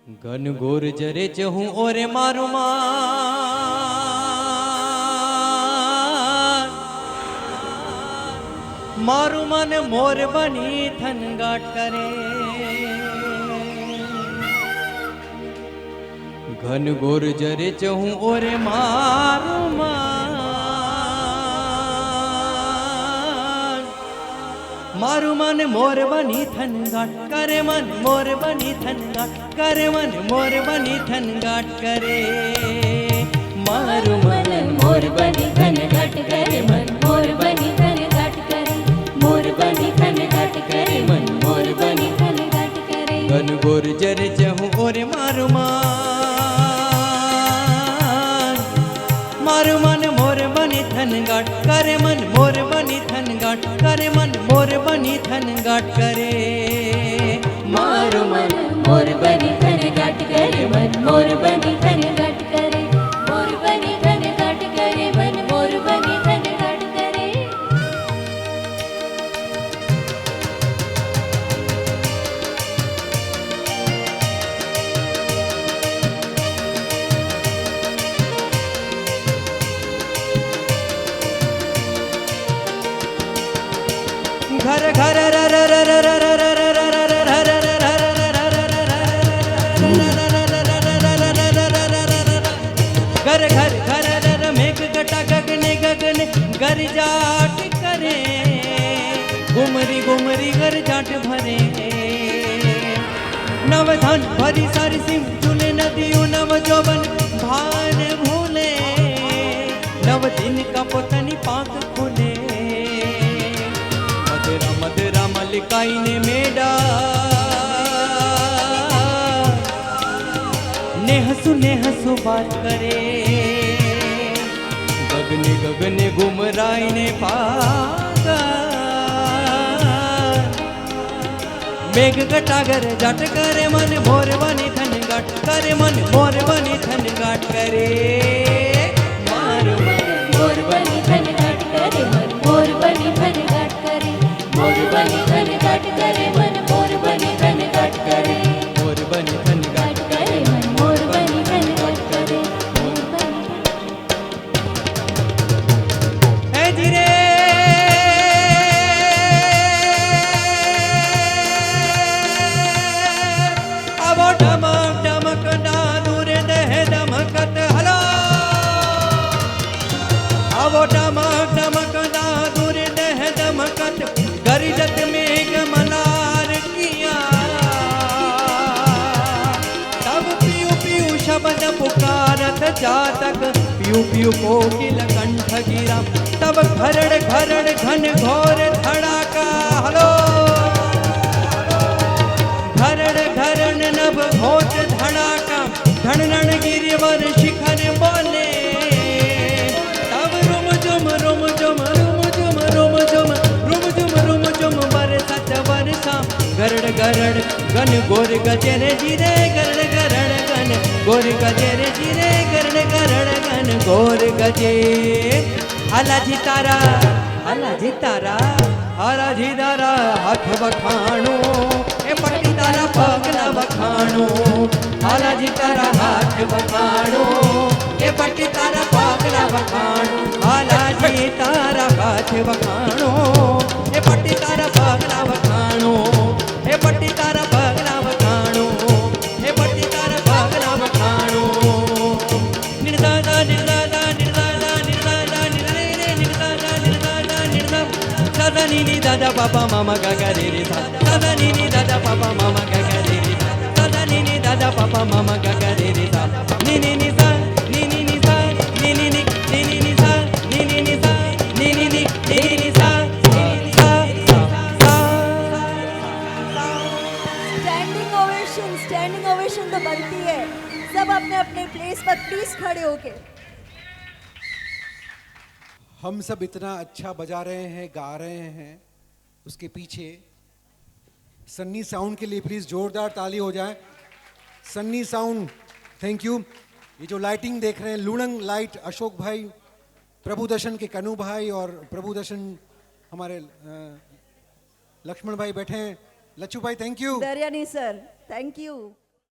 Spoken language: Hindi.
घन घोर जरे चहूं और मारू मारू मन मोर बनी थन गाट करे। घन घोर जरे चहूं और मारू मारू मन मोर बनी थन गाट करे। मन मोर बनी थन गाट करे। मन मोर बनी थन गाट करे। मारू मन मोर बनी थन घट करे। मन मोर बनी थन घट करे। मोर बनी थन घट करे। मन मोर बनी थन घट करे। घन घोर जरे चहूं और मारू मारू मन मोर बनी थन गाट करे। मन मोर बनी थन गाट करे। मन मोर बनी थन गाट करे। मारू मन मोर बनी थन घट करे। मन मोर बनी थन घट करे। मोर बनी थन घट करे। मन मोर बनी थन घट करे। घर घर घर घर घर मेघ घटा गगने गगने घर जाट करे। घुमरी घुमरी घर जाट भरे। नव धन भरी सारी सिंह झूले नदियों नव जोबन भान भूले। नव दिन का पोतनी पाक खुले। मधुरा मधुरा मलिकाई ने मेडा ने हंसू बात करे। गगने गगने घुमराई ने पागा। मेघ घटागर जट करे। मन मोर बनी थन गाट करे। मन मोर बनी थन गाट करे। मारू मन मोर बनी थन घट करे। मन मोर बनी थन घट करे। मोर बनी थन घट करे। मन मोर बनी थन घट करे। मोर बनी थन गाट करे। मन मोर बनी थन घट करे। मोर बनी है धीरे अब डमक डमक दूर दह दमकत हलो। अब डमक डमक दूर दह दमकत गरिजत मेघ मलार किया। तब पियू पियू शब्द पुकारत जातक पियू पियू कोकिल कंठ गिरा। तब घरड़ घरड़ घन घोर धड़ाका हलो। घरड़ घरड़ नभ घोष धड़ाका धड़नण गिरिवर शिखर बोले। तब रुम जुम रुम जुम रुम जुम रुम जुम रुम जुम रुम जुम बरसत वर्षा। गरड़ गरड़ गन गोर गजरे जिरे गरड़ गरड़ गन गोर गजरे जिरे गरड़ गरड़ गन गोर गजे। हला जितारा हला जितारा हला जितारा हाथ बखाणो। ए पट्टी तारा पग न बखाणो। हला जितारा हाथ बखाणो। ए पट्टी तारा पग न बखाणो। हला जितारा हाथ बखाणो। ए पट्टी तारा पग न बखाणो। ए पट्टी तारा पग न बखाणो। ए पट्टी तारा पग न बखाणो। निर्दादा निर्दादा निर्दादा निर्दादा निर्रे निर्दादा निर्दादा निर्दादा दादा नी दादा पापा मामा गागा रे रे सा। दादा नी दादा पापा मामा गागा रे रे सा। दादा नी दादा पापा मामा गागा रे रे सा। नी नी सा नी नी सा नी नी नी सा नी नी सा नी नी सा स्टैंडिंग ओवेशन तो बनती है। सब अपने अपने प्लेस पर प्लीज खड़े होके। हम सब इतना अच्छा बजा रहे हैं गा रहे हैं उसके पीछे सन्नी साउंड के लिए प्लीज जोरदार ताली हो जाए। Sunny sound thank you. ये जो लाइटिंग देख रहे हैं लुड़ंग लाइट अशोक भाई, प्रभु दर्शन के कनु भाई और प्रभु दर्शन हमारे लक्ष्मण भाई बैठे हैं। लच्चू भाई thank you. Daryani sir thank you.